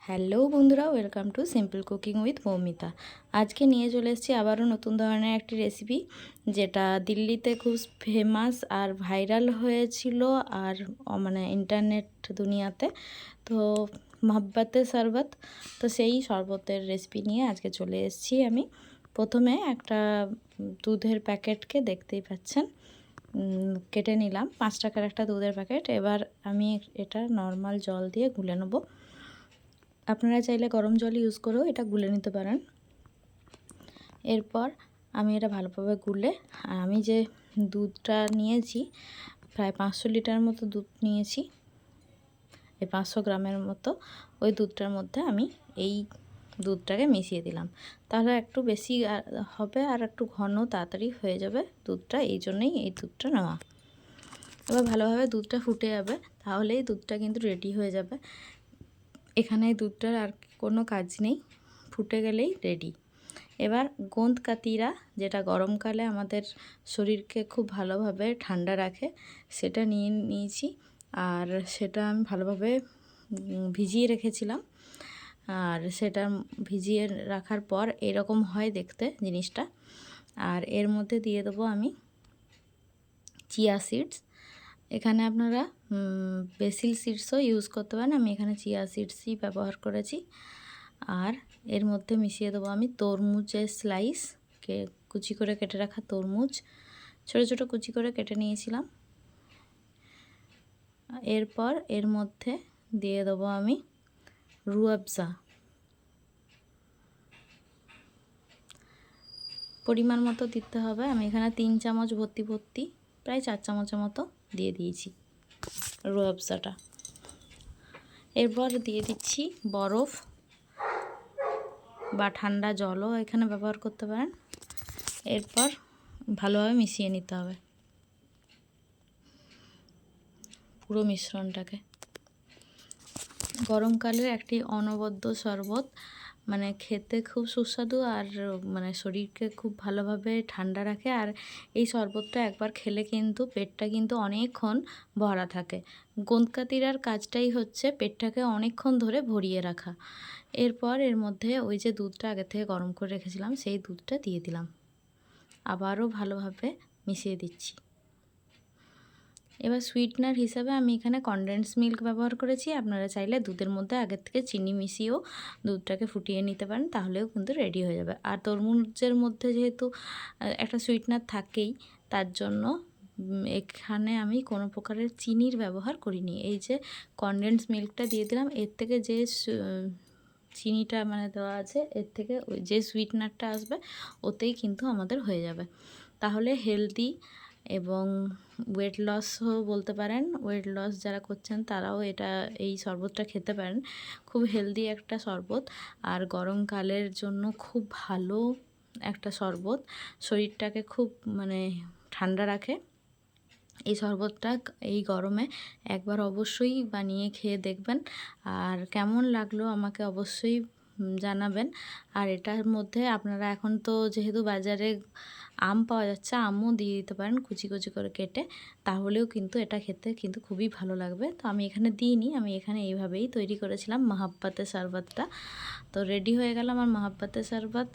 Hello বন্ধুরা, welcome to simple cooking with Moumita. আজকে নিয়ে চলে এসেছি আবারও নতুন ধরনের একটি রেসিপি, যেটা দিল্লিতে খুব ফেমাস আর ভাইরাল হয়েছিল আর মানে ইন্টারনেট দুনিয়াতে। তো মহব্বতে শরবত, তো সেই শরবতের রেসিপি নিয়ে আজকে চলে এসেছি আমি। প্রথমে একটা দুধের প্যাকেটকে দেখতেই পাচ্ছেন কেটে নিলাম, 5 টাকার একটা দুধের প্যাকেট। এবার আমি এটা নর্মাল জল দিয়ে গুলে নেব। আপনারা চাইলে গরম জল ইউজ করেও এটা গুলে নিতে পারেন। এরপর আমি এটা ভালোভাবে গুলে, আর আমি যে দুধটা নিয়েছি প্রায় 500 লিটার মতো দুধ নিয়েছি, এই 500 গ্রামের মতো ওই দুধটার মধ্যে আমি এই দুধটাকে মিশিয়ে দিলাম। তাহলে একটু বেশি হবে আর একটু ঘন তাড়াতাড়ি হয়ে যাবে দুধটা, এই জন্যই এই দুধটা নেওয়া। এবার ভালোভাবে দুধটা ফুটে যাবে, তাহলেই দুধটা কিন্তু রেডি হয়ে যাবে। এখানে দুধটার আর কোনো কাজ নেই, ফুটে গেলেই রেডি। এবার গোঁদ কাতিরা, যেটা গরমকালে আমাদের শরীরকে খুব ভালোভাবে ঠান্ডা রাখে, সেটা নিয়েছি। আর সেটা আমি ভালোভাবে ভিজিয়ে রেখেছিলাম। আর সেটা ভিজিয়ে রাখার পর এরকম হয় দেখতে জিনিসটা। আর এর মধ্যে দিয়ে দেবো আমি চিয়া সিডস। এখানে আপনারা বেসিল সিডসও ইউজ করতে পারেন, আমি এখানে চিয়া সিডসই ব্যবহার করেছি। আর এর মধ্যে মিশিয়ে দেবো আমি তরমুজের স্লাইস, কুচি করে কেটে রাখা তরমুজ ছোটো ছোটো কুচি করে কেটে নিয়েছিলাম। এরপর এর মধ্যে দিয়ে দেবো আমি রুয়াবজা, পরিমাণ মতো দিতে হবে। আমি এখানে 3 চামচ ভর্তি প্রায় 4 চামচের মতো দিয়ে দিয়েছি রুয়াবজাটা। এরপর দিয়ে দিচ্ছি বরফ বা ঠান্ডা জলও এখানে ব্যবহার করতে পারেন। এরপর ভালোভাবে মিশিয়ে নিতে হবে পুরো মিশ্রণটাকে। গরমকালের একটি অনবদ্য শরবত, মানে খেতে খুব সুস্বাদু আর মানে শরীরকে খুব ভালোভাবে ঠান্ডা রাখে। আর এই শরবতটা একবার খেলে কিন্তু পেটটা কিন্তু অনেকক্ষণ ভরা থাকে। গোঁদকাতিরার কাজটাই হচ্ছে পেটটাকে অনেকক্ষণ ধরে ভরিয়ে রাখা। এরপর এর মধ্যে ওই যে দুধটা আগে থেকে গরম করে রেখেছিলাম, সেই দুধটা দিয়ে দিলাম, আবারও ভালোভাবে মিশিয়ে দিচ্ছি। এবার সুইটনার হিসাবে আমি এখানে কনডেন্স মিল্ক ব্যবহার করেছি। আপনারা চাইলে দুধের মধ্যে আগের থেকে চিনি মিশিয়েও দুধটাকে ফুটিয়ে নিতে পারেন, তাহলেও কিন্তু রেডি হয়ে যাবে। আর তরমুজের মধ্যে যেহেতু একটা সুইটনার থাকেই, তার জন্য এখানে আমি কোনো প্রকারের চিনির ব্যবহার করিনি। এই যে কনডেন্স মিল্কটা দিয়ে দিলাম, এর থেকে যে চিনিটা মানে দেওয়া আছে, এর থেকে ওই যে সুইটনারটা আসবে ওতেই কিন্তু আমাদের হয়ে যাবে। তাহলে হেলদি এবং ওয়েট লসও বলতে পারেন, ওয়েট লস যারা করছেন তারাও এই শরবতটা খেতে পারেন। খুব হেলদি একটা শরবত আর গরমকালের জন্য খুব ভালো একটা শরবত, শরীরটাকে খুব মানে ঠান্ডা রাখে। এই শরবতটা এই গরমে একবার অবশ্যই বানিয়ে খেয়ে দেখবেন, আর কেমন লাগলো আমাকে অবশ্যই জানাবেন। আর এটার মধ্যে আপনারা এখন তো যেহেতু বাজারে আম পাওয়া যাচ্ছে, আমও দিয়ে দিতে পারেন কুচি কুচি করে কেটে, তাহলেও কিন্তু এটা খেতে কিন্তু খুবই ভালো লাগবে। তো আমি এখানে দিইনি, আমি এখানে এইভাবেই তৈরি করেছিলাম মহব্বতে শরবতটা। তো রেডি হয়ে গেল আমার মহব্বতে শরবত।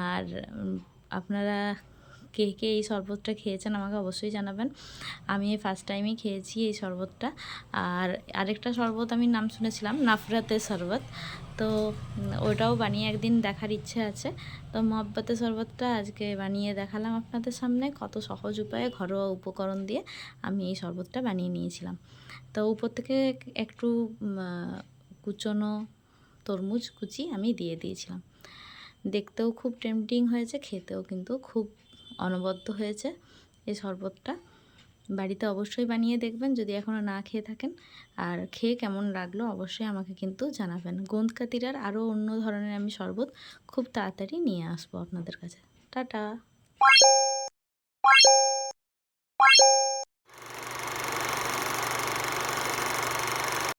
আর আপনারা কে কে এই শরবতটা খেয়েছেন আমাকে অবশ্যই জানাবেন। আমি এই ফার্স্ট টাইমই খেয়েছি এই শরবতটা। আর আরেকটা শরবত আমি নাম শুনেছিলাম নাফরাতে শরবত, তো ওটাও বানিয়ে একদিন দেখার ইচ্ছে আছে। তো মহব্বতে শরবতটা আজকে বানিয়ে দেখালাম আপনাদের সামনে, কত সহজ উপায়ে ঘরোয়া উপকরণ দিয়ে আমি এই শরবতটা বানিয়ে নিয়েছিলাম। তো উপর থেকে একটু কুচনো তরমুজ কুচি আমি দিয়ে দিয়েছিলাম। দেখতেও খুব টেম্পটিং হয়েছে, খেতেও কিন্তু খুব অনবদ্য হয়েছে এই শরবতটা। বাড়িতে অবশ্যই বানিয়ে দেখবেন যদি এখনও না খেয়ে থাকেন। আর খেয়ে কেমন লাগলো অবশ্যই আমাকে কিন্তু জানাবেন। গোঁদকাতিরার আরও অন্য ধরনের আমি শরবত খুব তাড়াতাড়ি নিয়ে আসবো আপনাদের কাছে। টাটা।